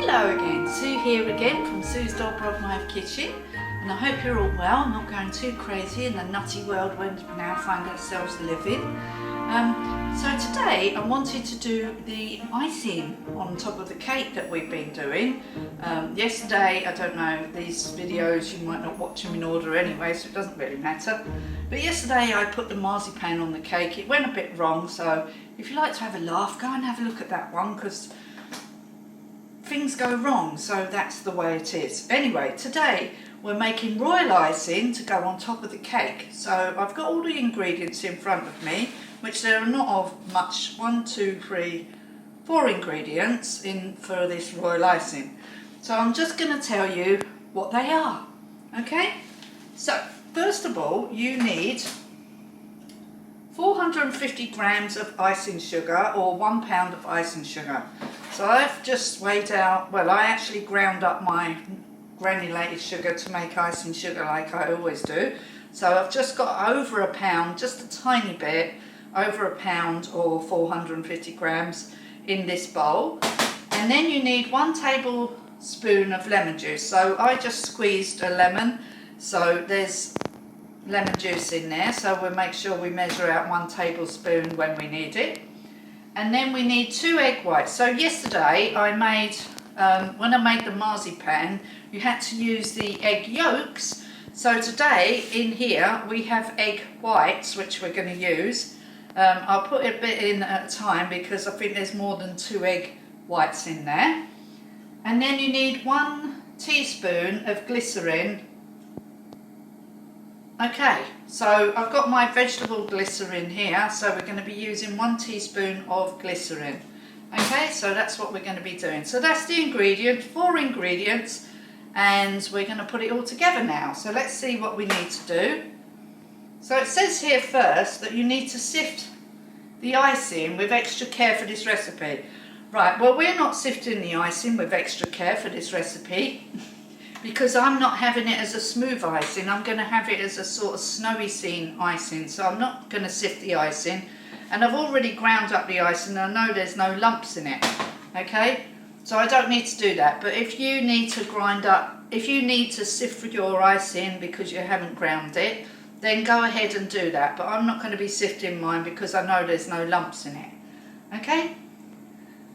Hello again, Sue here again from Sue's Dog Brognife Kitchen, and I hope you're all well, not going too crazy in the nutty world we now find ourselves living. So today I wanted to do the icing on top of the cake that we've been doing. Yesterday, I don't know, these videos you might not watch them in order anyway, so it doesn't really matter. But yesterday I put the marzipan on the cake. It went a bit wrong, so if you like to have a laugh, go and have a look at that one, because things go wrong, so that's the way it is. Anyway, today we're making royal icing to go on top of the cake. So I've got all the ingredients in front of me, which there are not of much. 1, 2, 3, 4 ingredients in for this royal icing. So I'm just going to tell you what they are. Okay? So first of all, you need 450 grams of icing sugar, or 1 pound of icing sugar. So I've just weighed out, well, I actually ground up my granulated sugar to make icing sugar like I always do. So I've just got over a pound, just a tiny bit, over a pound or 450 grams in this bowl. And then you need 1 tablespoon of lemon juice. So I just squeezed a lemon, so there's lemon juice in there. So we'll make sure we measure out 1 tablespoon when we need it. And then we need 2 egg whites. So yesterday I made, when I made the marzipan, you had to use the egg yolks. So today in here we have egg whites, which we're going to use. I'll put a bit in at a time because I think there's more than 2 egg whites in there. And then you need 1 teaspoon of glycerin. Okay, so I've got my vegetable glycerin here, so we're going to be using 1 teaspoon of glycerin. Okay, so that's what we're going to be doing. So that's the ingredient, 4 ingredients, and we're going to put it all together now. So let's see what we need to do. So it says here first that you need to sift the icing with extra care for this recipe. Right, well, we're not sifting the icing with extra care for this recipe because I'm not having it as a smooth icing. I'm going to have it as a sort of snowy scene icing. So I'm not going to sift the icing. And I've already ground up the icing and I know there's no lumps in it. Okay, so I don't need to do that. But if you need to grind up, if you need to sift your icing because you haven't ground it, then go ahead and do that. But I'm not going to be sifting mine because I know there's no lumps in it. Okay?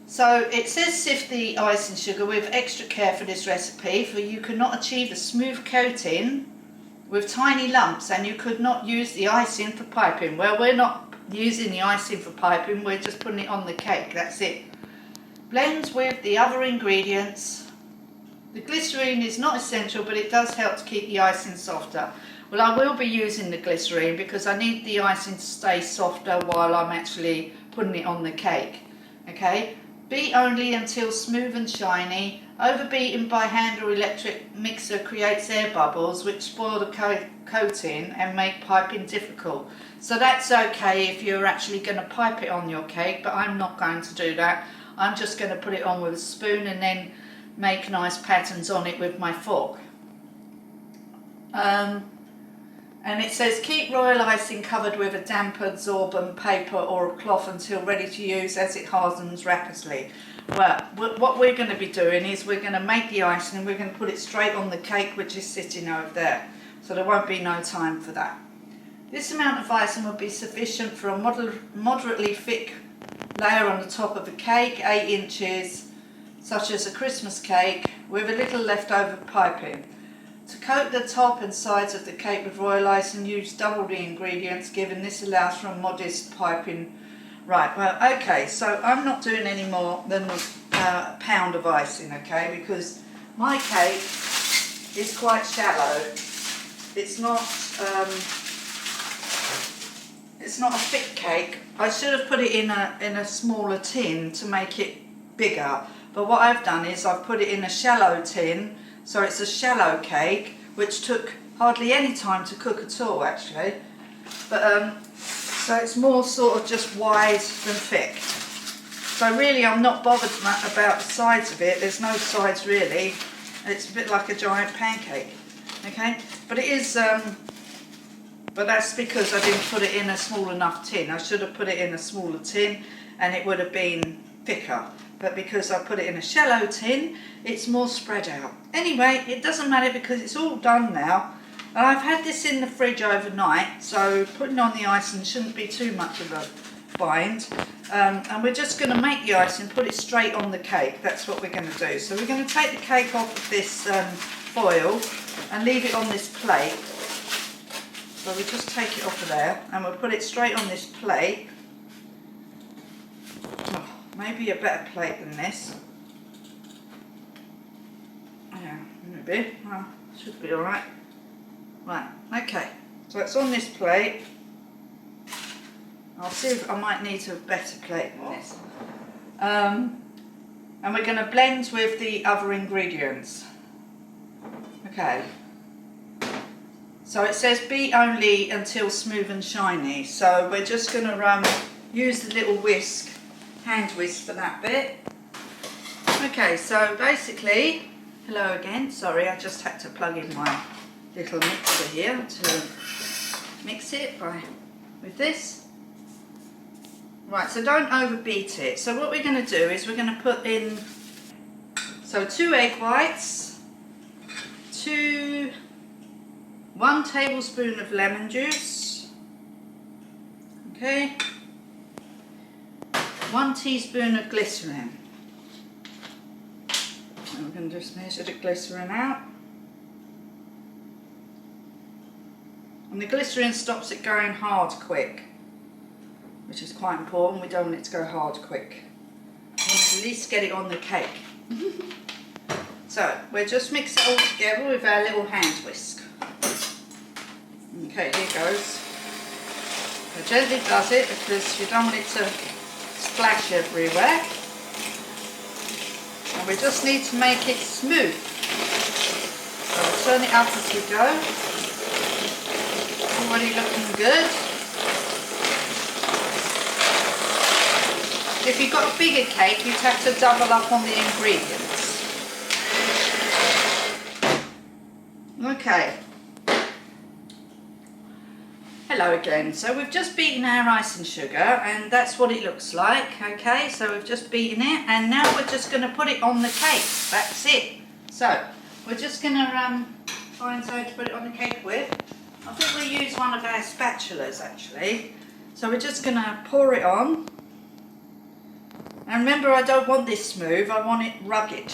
So it says sift the icing sugar with extra care for this recipe, for you cannot achieve a smooth coating with tiny lumps, and you could not use the icing for piping. Well, we're not using the icing for piping, we're just putting it on the cake, that's it. Blend with the other ingredients. The glycerine is not essential, but it does help to keep the icing softer. Well, I will be using the glycerine because I need the icing to stay softer while I'm actually putting it on the cake. Okay? Beat only until smooth and shiny. Overbeating by hand or electric mixer creates air bubbles which spoil the coating and make piping difficult. So that's okay if you're actually going to pipe it on your cake, but I'm not going to do that. I'm just going to put it on with a spoon and then make nice patterns on it with my fork. And it says keep royal icing covered with a damp absorbent paper or a cloth until ready to use as it hardens rapidly. Well, what we're going to be doing is we're going to make the icing and we're going to put it straight on the cake, which is sitting over there. So there won't be no time for that. This amount of icing will be sufficient for a moderately thick layer on the top of a cake, 8 inches, such as a Christmas cake, with a little leftover piping. To coat the top and sides of the cake with royal icing, use double the ingredients given. This allows for a modest piping. Right, well, okay, so I'm not doing any more than a pound of icing, okay, because my cake is quite shallow. It's not a thick cake. I should have put it in a smaller tin to make it bigger, but what I've done is I've put it in a shallow tin. So it's a shallow cake, which took hardly any time to cook at all, actually. But so it's more sort of just wide than thick. So really, I'm not bothered about the sides of it. There's no sides really. It's a bit like a giant pancake. Okay, but it is. But that's because I didn't put it in a small enough tin. I should have put it in a smaller tin, and it would have been thicker, but because I put it in a shallow tin, it's more spread out. Anyway, it doesn't matter because it's all done now. And I've had this in the fridge overnight, so putting on the icing shouldn't be too much of a bind. And we're just going to make the icing, put it straight on the cake. That's what we're going to do. So we're going to take the cake off of this foil and leave it on this plate. So we just take it off of there and we'll put it straight on this plate. Oh, maybe a better plate than this. Yeah, maybe. Oh, should be alright. Right, okay. So it's on this plate. I'll see if I might need a better plate than this. And we're going to blend with the other ingredients. Okay. So it says beat only until smooth and shiny. So we're just going to use the little whisk, hand whisk for that bit. Okay, so basically, hello again. Sorry, I just had to plug in my little mixer here to mix it with this. Right, so don't overbeat it. So what we're going to do is we're going to put in, so 2 egg whites, 1 tablespoon of lemon juice, okay, 1 teaspoon of glycerin. And we're going to just measure the glycerin out. And the glycerin stops it going hard quick, which is quite important. We don't want it to go hard quick. We want to at least get it on the cake. So we'll just mix it all together with our little hand whisk. Okay, here goes. So gently does it because you don't want it to splash everywhere. And we just need to make it smooth. So we'll turn it up as we go. Already looking good. If you've got a bigger cake, you'd have to double up on the ingredients. Okay. Hello again. So we've just beaten our icing sugar and that's what it looks like. Okay, so we've just beaten it and now we're just going to put it on the cake. That's it. So we're just going to find something to put it on the cake with. I think we'll use one of our spatulas actually. So we're just going to pour it on. And remember, I don't want this smooth, I want it rugged.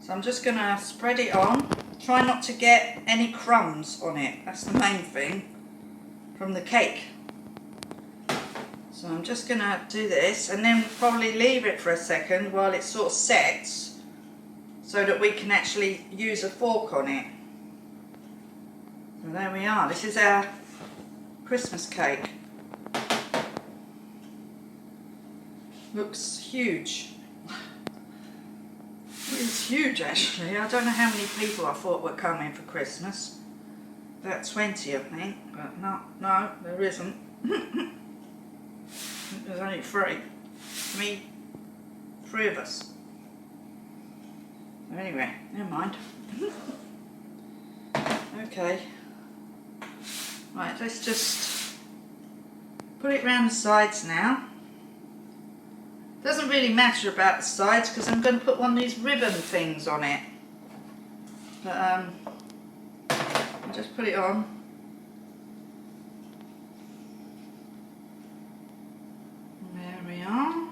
So I'm just going to spread it on. Try not to get any crumbs on it, that's the main thing, from the cake. So I'm just going to do this and then probably leave it for a second while it sort of sets so that we can actually use a fork on it. So there we are, this is our Christmas cake. Looks huge. It's huge actually. I don't know how many people I thought were coming for Christmas. About 20 I think, but no, there isn't. There's only 3. Me, 3 of us. So anyway, never mind. Okay. Right, let's just put it round the sides now. Doesn't really matter about the sides because I'm going to put one of these ribbon things on it. But I'll just put it on. There we are.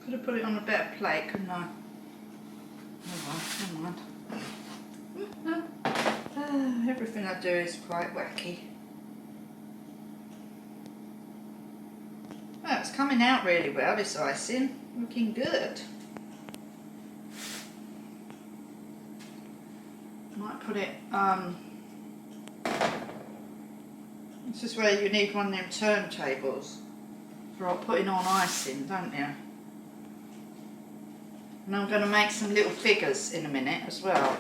Could have put it on a better plate, couldn't I? Oh well, never mind. Everything I do is quite wacky. Well, it's coming out really well, this icing. Looking good. Might put it, this is where you need one of them turntables for putting on icing, don't you? And I'm going to make some little figures in a minute as well.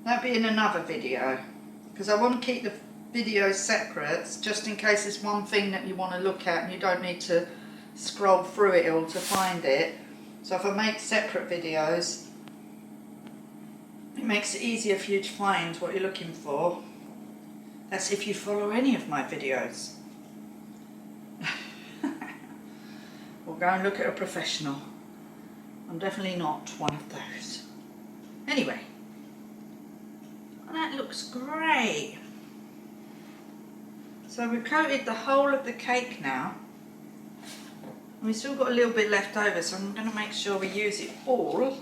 That'll be in another video, because I want to keep the videos separate, just in case there's one thing that you want to look at and you don't need to scroll through it all to find it. So if I make separate videos, it makes it easier for you to find what you're looking for. That's if you follow any of my videos. or go and look at a professional. I'm definitely not one of those. Anyway, that looks great. So we've coated the whole of the cake now. And we've still got a little bit left over, so I'm going to make sure we use it all.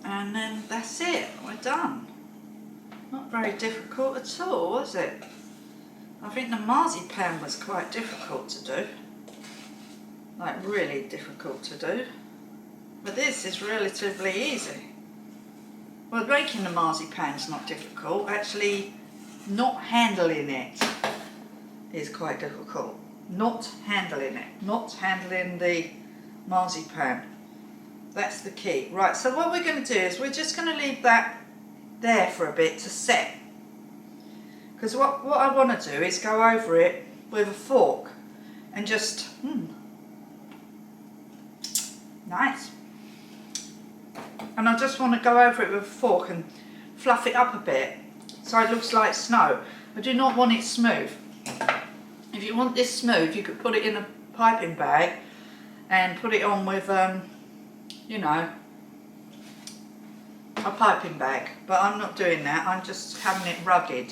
And then that's it, we're done. Not very difficult at all, was it? I think the marzipan was quite difficult to do. Like really difficult to do. But this is relatively easy. Well, making the marzipan's not difficult. Actually, not handling it is quite difficult. Not handling it. Not handling the marzipan. That's the key. Right, so what we're going to do is we're just going to leave that there for a bit to set. Because what I want to do is go over it with a fork and just, nice. And I just want to go over it with a fork and fluff it up a bit so it looks like snow. I do not want it smooth. If you want this smooth, you could put it in a piping bag and put it on with, you know, a piping bag. But I'm not doing that, I'm just having it rugged.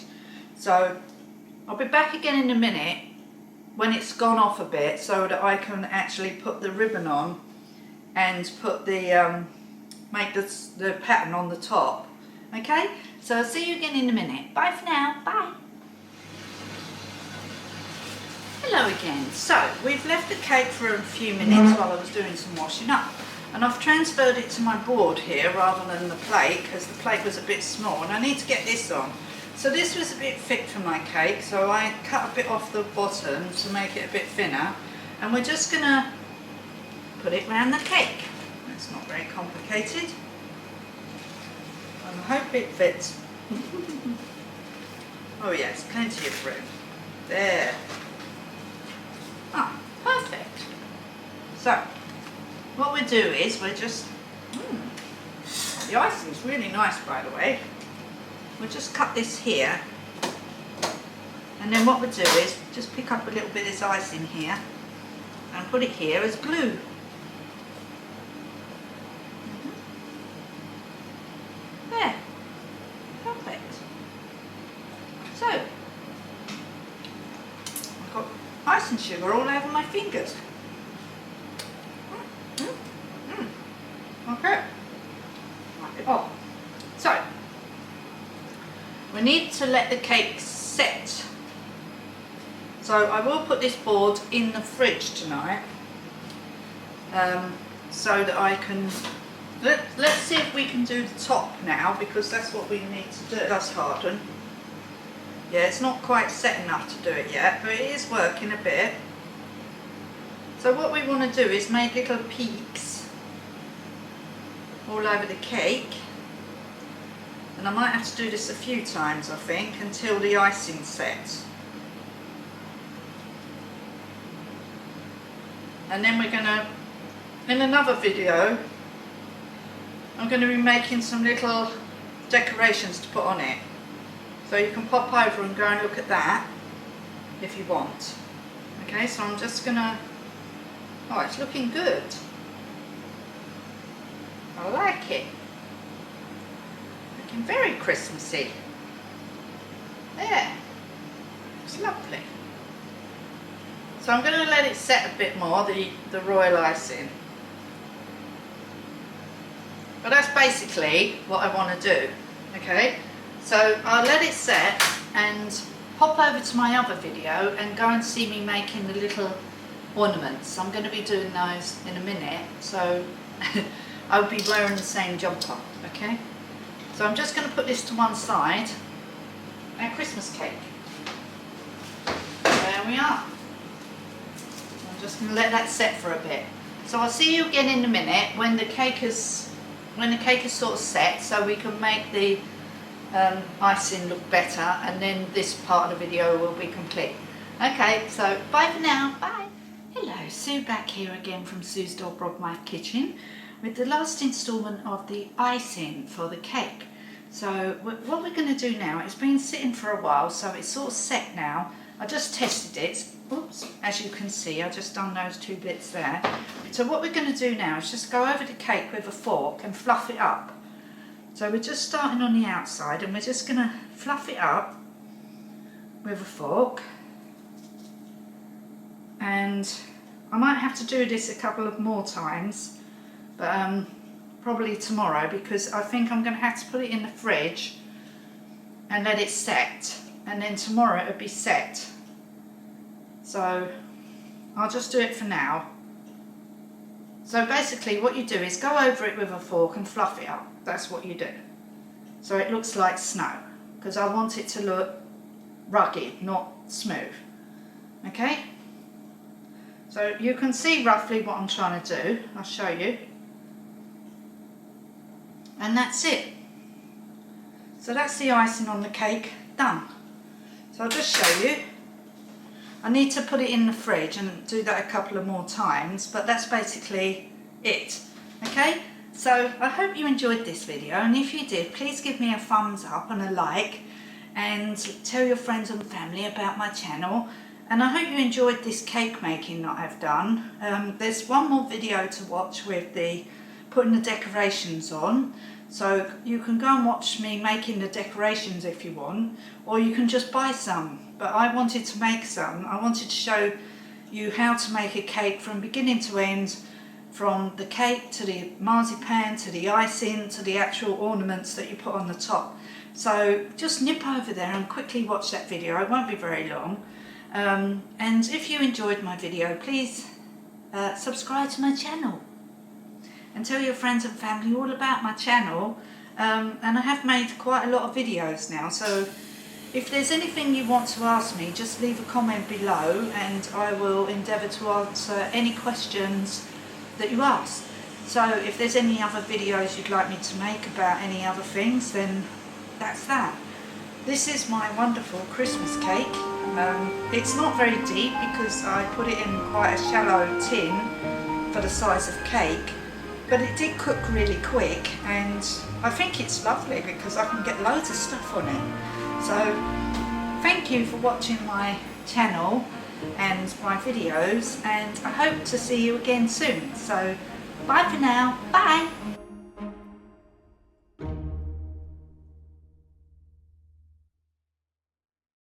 So I'll be back again in a minute when it's gone off a bit so that I can actually put the ribbon on and put the make the pattern on the top. Okay, so I'll see you again in a minute. Bye for now. Bye. Hello again. So we've left the cake for a few minutes while I was doing some washing up, and I've transferred it to my board here rather than the plate because the plate was a bit small and I need to get this on. So this was a bit thick for my cake, so I cut a bit off the bottom to make it a bit thinner, and we're just going to put it around the cake. It's not very complicated. And I hope it fits. Oh yes, plenty of room. There. Ah, perfect. So, what we do is we're just... the icing is really nice, by the way. We'll just cut this here. And then what we'll do is just pick up a little bit of this icing here and put it here as glue. There. Perfect. So, I've got icing sugar all over my fingers. Okay. Oh. So, we need to let the cake set. So I will put this board in the fridge tonight, so that I can, let's see if we can do the top now, because that's what we need to do. It does harden. Yeah, it's not quite set enough to do it yet, but it is working a bit. So what we want to do is make little peaks all over the cake. And I might have to do this a few times, I think, until the icing sets. And then we're going to, in another video, I'm going to be making some little decorations to put on it. So you can pop over and go and look at that if you want. Okay, so I'm just going to, oh, it's looking good. I like it. Looking very Christmassy. There. It's lovely. So I'm going to let it set a bit more, the Royal Icing. But that's basically what I want to do. Okay? So I'll let it set and pop over to my other video and go and see me making the little ornaments. I'm going to be doing those in a minute. So I'll be wearing the same jumper. Okay? So I'm just going to put this to one side. Our Christmas cake. There we are. I'm just going to let that set for a bit. So I'll see you again in a minute when the cake is sort of set, so we can make the icing look better, and then this part of the video will be complete. Okay, so bye for now. Bye. Hello, Sue back here again from Sue's Dog Broadmouth Kitchen with the last instalment of the icing for the cake. So what we're going to do now, it's been sitting for a while, so it's sort of set now. I just tested it. Oops, as you can see, I've just done those 2 bits there. So what we're going to do now is just go over the cake with a fork and fluff it up. So we're just starting on the outside and we're just going to fluff it up with a fork. And I might have to do this a couple of more times, but probably tomorrow, because I think I'm going to have to put it in the fridge and let it set, and then tomorrow it'll be set. So I'll just do it for now. So basically what you do is go over it with a fork and fluff it up. That's what you do. So it looks like snow, because I want it to look rugged, not smooth. Okay? So you can see roughly what I'm trying to do. I'll show you. And that's it. So that's the icing on the cake done. So I'll just show you. I need to put it in the fridge and do that a couple of more times, but that's basically it. Okay? So I hope you enjoyed this video, and if you did, please give me a thumbs up and a like, and tell your friends and family about my channel. And I hope you enjoyed this cake making that I've done. There's one more video to watch with the putting the decorations on, so you can go and watch me making the decorations if you want, or you can just buy some. But I wanted to make some. I wanted to show you how to make a cake from beginning to end, from the cake to the marzipan to the icing to the actual ornaments that you put on the top. So just nip over there and quickly watch that video. It won't be very long. And if you enjoyed my video, please subscribe to my channel and tell your friends and family all about my channel. And I have made quite a lot of videos now, so if there's anything you want to ask me, just leave a comment below and I will endeavour to answer any questions that you ask. So if there's any other videos you'd like me to make about any other things, then that's that. This is my wonderful Christmas cake. It's not very deep because I put it in quite a shallow tin for the size of cake, but it did cook really quick, and I think it's lovely because I can get loads of stuff on it. So thank you for watching my channel and my videos, and I hope to see you again soon. So bye for now. Bye.